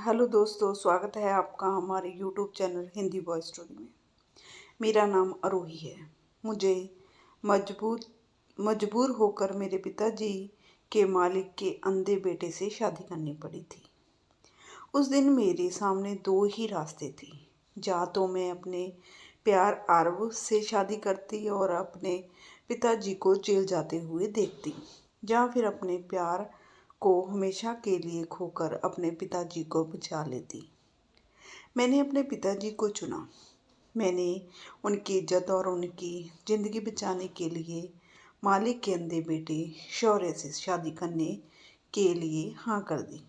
Hello दोस्तों, स्वागत है आपका हमारे YouTube channel Hindi boy story में। मेरा नाम आरोही है। मुझे मजबूर मजबूर होकर मेरे पिताजी के मालिक के अंधे बेटे से शादी करनी पड़ी थी। उस दिन मेरे सामने दो ही रास्ते थे। या तो मैं अपने प्यार आरव से शादी करती और अपने पिताजी को जेल जाते हुए देखती, या फिर अपने प्यार को हमेशा के लिए खोकर अपने पिताजी को बचा लेती। मैंने अपने पिताजी को चुना। मैंने उनकी इज्जत और उनकी ज़िंदगी बचाने के लिए मालिक के अंधे बेटे शौर्य से शादी करने के लिए हाँ कर दी।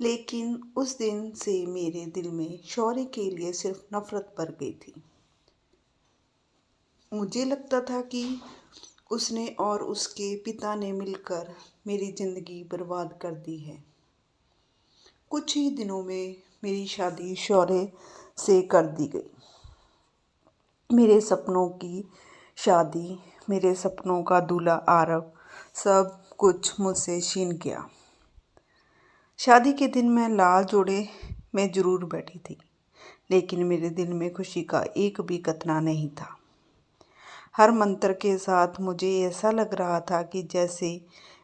लेकिन उस दिन से मेरे दिल में शौर्य के लिए सिर्फ नफरत भर गई थी। मुझे लगता था कि उसने और उसके पिता ने मिलकर मेरी ज़िंदगी बर्बाद कर दी है। कुछ ही दिनों में मेरी शादी शौर्य से कर दी गई। मेरे सपनों की शादी, मेरे सपनों का दूल्हा आरव, सब कुछ मुझसे छीन गया। शादी के दिन मैं लाल जोड़े में ज़रूर बैठी थी, लेकिन मेरे दिल में खुशी का एक भी कतरा नहीं था। हर मंत्र के साथ मुझे ऐसा लग रहा था कि जैसे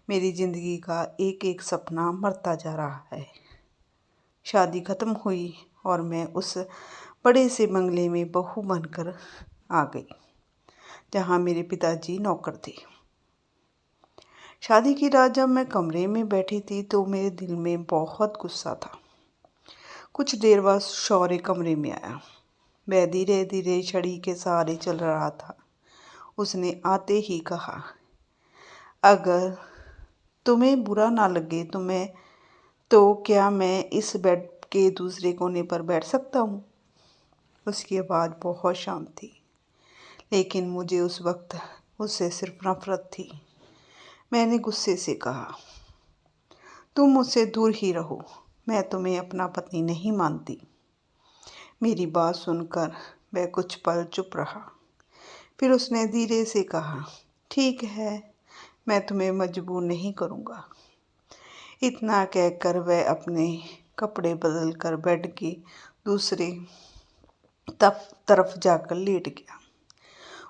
मेरी ज़िंदगी का एक एक सपना मरता जा रहा है। शादी ख़त्म हुई और मैं उस बड़े से बंगले में बहू बनकर आ गई, जहाँ मेरे पिताजी नौकर थे। शादी की रात जब मैं कमरे में बैठी थी तो मेरे दिल में बहुत गुस्सा था। कुछ देर बाद शौर्य कमरे में आया। वह धीरे धीरे छड़ी के सहारे चल रहा था। उसने आते ही कहा, अगर तुम्हें बुरा ना लगे तो क्या मैं इस बेड के दूसरे कोने पर बैठ सकता हूँ? उसकी आवाज़ बहुत शांत थी, लेकिन मुझे उस वक्त उससे सिर्फ नफरत थी। मैंने गुस्से से कहा, तुम मुझसे दूर ही रहो, मैं तुम्हें अपना पति नहीं मानती। मेरी बात सुनकर वह कुछ पल चुप रहा। फिर उसने धीरे से कहा, ठीक है, मैं तुम्हें मजबूर नहीं करूँगा। इतना कहकर वह अपने कपड़े बदलकर बेड के दूसरे तरफ जाकर लेट गया।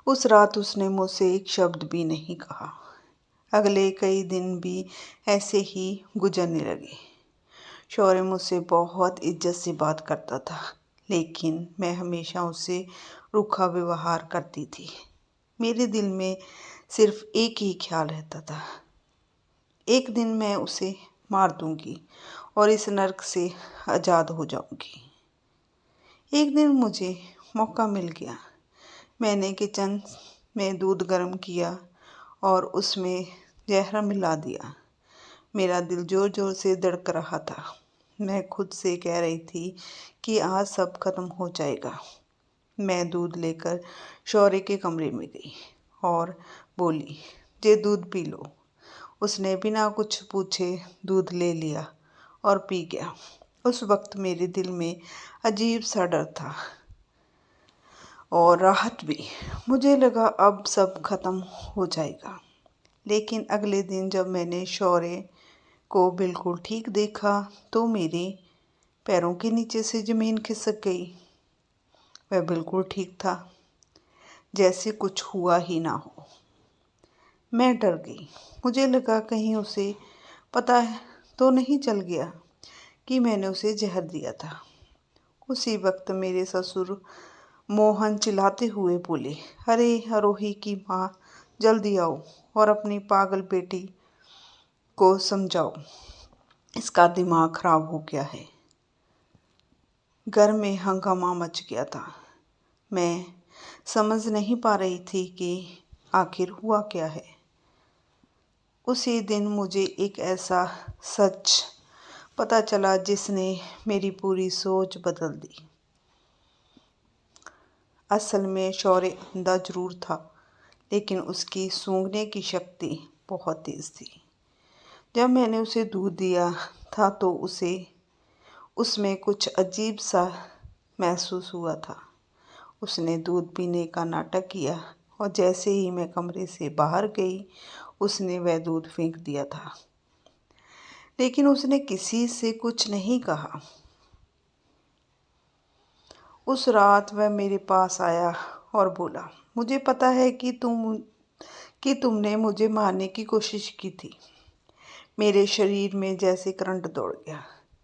उस रात उसने मुझसे एक शब्द भी नहीं कहा। अगले कई दिन भी ऐसे ही गुजरने लगे। शौर्य मुझसे बहुत इज्जत से बात करता था, लेकिन मैं हमेशा उससे रूखा व्यवहार करती थी। मेरे दिल में सिर्फ एक ही ख्याल रहता था, एक दिन मैं उसे मार दूंगी और इस नर्क से आज़ाद हो जाऊंगी। एक दिन मुझे मौका मिल गया। मैंने किचन में दूध गर्म किया और उसमें जहर मिला दिया। मेरा दिल ज़ोर ज़ोर से धड़क रहा था। मैं खुद से कह रही थी कि आज सब खत्म हो जाएगा। मैं दूध लेकर शौर्य के कमरे में गई और बोली, ये दूध पी लो। उसने बिना कुछ पूछे दूध ले लिया और पी गया। उस वक्त मेरे दिल में अजीब सा डर था और राहत भी। मुझे लगा अब सब खत्म हो जाएगा। लेकिन अगले दिन जब मैंने शौर्य को बिल्कुल ठीक देखा तो मेरे पैरों के नीचे से ज़मीन खिसक गई। वह बिल्कुल ठीक था, जैसे कुछ हुआ ही ना हो। मैं डर गई। मुझे लगा कहीं उसे पता तो नहीं चल गया कि मैंने उसे जहर दिया था। उसी वक्त मेरे ससुर मोहन चिल्लाते हुए बोले, अरे आरोही की माँ, जल्दी आओ और अपनी पागल बेटी को समझाओ, इसका दिमाग खराब हो गया है। घर में हंगामा मच गया था। मैं समझ नहीं पा रही थी कि आखिर हुआ क्या है। उसी दिन मुझे एक ऐसा सच पता चला जिसने मेरी पूरी सोच बदल दी। असल में शौर्य अंधा जरूर था, लेकिन उसकी सूंघने की शक्ति बहुत तेज थी। जब मैंने उसे दूध दिया था तो उसे उसमें कुछ अजीब सा महसूस हुआ था। उसने दूध पीने का नाटक किया और जैसे ही मैं कमरे से बाहर गई, उसने वह दूध फेंक दिया था। लेकिन उसने किसी से कुछ नहीं कहा। उस रात वह मेरे पास आया और बोला, मुझे पता है कि तुमने मुझे मारने की कोशिश की थी। मेरे शरीर में जैसे करंट दौड़ गया।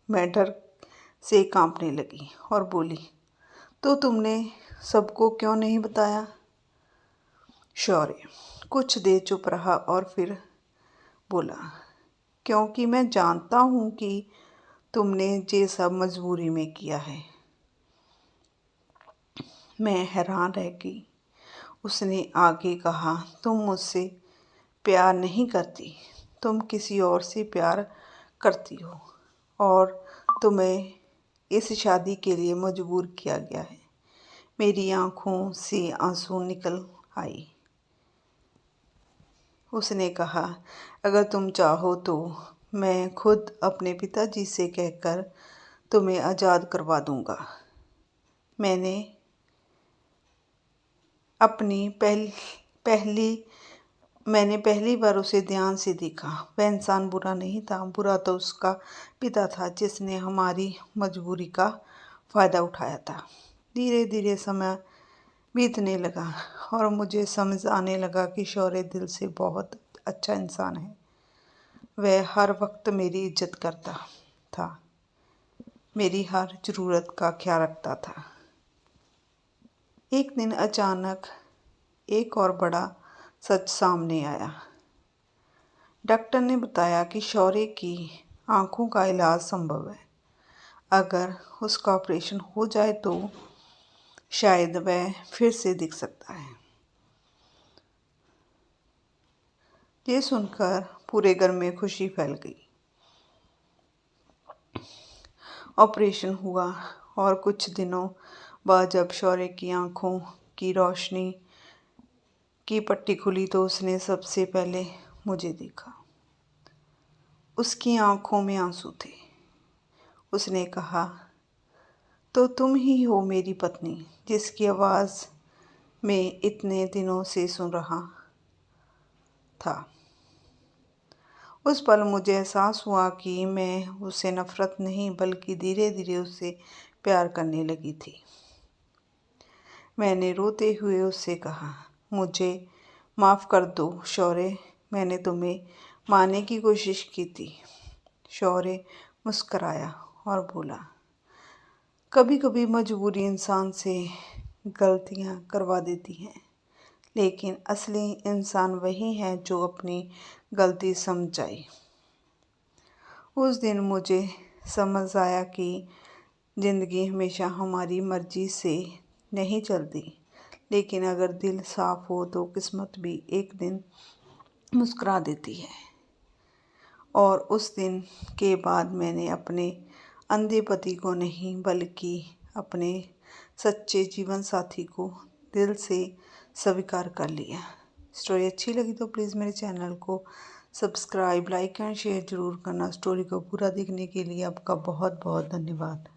मैं डर से कांपने लगी और बोली, तो तुमने सबको क्यों नहीं बताया? शौर्य कुछ देर चुप रहा और फिर बोला, क्योंकि मैं जानता हूँ कि तुमने ये सब मजबूरी में किया है। मैं हैरान रह गई। उसने आगे कहा, तुम मुझसे प्यार नहीं करती, तुम किसी और से प्यार करती हो और तुम्हें इस शादी के लिए मजबूर किया गया है। मेरी आंखों से आंसू निकल आई। उसने कहा, अगर तुम चाहो तो मैं खुद अपने पिताजी से कहकर तुम्हें आज़ाद करवा दूंगा। मैंने पहली बार उसे ध्यान से देखा। वह इंसान बुरा नहीं था, बुरा तो उसका पिता था जिसने हमारी मजबूरी का फ़ायदा उठाया था। धीरे धीरे समय बीतने लगा और मुझे समझ आने लगा कि शौर्य दिल से बहुत अच्छा इंसान है। वह हर वक्त मेरी इज्जत करता था, मेरी हर ज़रूरत का ख्याल रखता था। एक दिन अचानक एक और बड़ा सच सामने आया। डॉक्टर ने बताया कि शौर्य की आंखों का इलाज संभव है। अगर उसका ऑपरेशन हो जाए तो शायद वह फिर से दिख सकता है। ये सुनकर पूरे घर में खुशी फैल गई। ऑपरेशन हुआ और कुछ दिनों बाद जब शौर्य की आंखों की रोशनी की पट्टी खुली तो उसने सबसे पहले मुझे देखा। उसकी आंखों में आंसू थे। उसने कहा, तो तुम ही हो मेरी पत्नी जिसकी आवाज़ मैं इतने दिनों से सुन रहा था। उस पल मुझे एहसास हुआ कि मैं उससे नफ़रत नहीं बल्कि धीरे धीरे उससे प्यार करने लगी थी। मैंने रोते हुए उससे कहा, मुझे माफ़ कर दो शौर्य, मैंने तुम्हें मारने की कोशिश की थी। शौर्य मुस्कराया और बोला, कभी कभी मजबूरी इंसान से गलतियाँ करवा देती हैं, लेकिन असली इंसान वही है जो अपनी गलती समझ जाए। उस दिन मुझे समझ आया कि ज़िंदगी हमेशा हमारी मर्ज़ी से नहीं चलती, लेकिन अगर दिल साफ़ हो तो किस्मत भी एक दिन मुस्कुरा देती है। और उस दिन के बाद मैंने अपने अंधे पति को नहीं बल्कि अपने सच्चे जीवन साथी को दिल से स्वीकार कर लिया। स्टोरी अच्छी लगी तो प्लीज़ मेरे चैनल को सब्सक्राइब, लाइक एंड शेयर ज़रूर करना। स्टोरी को पूरा देखने के लिए आपका बहुत बहुत धन्यवाद।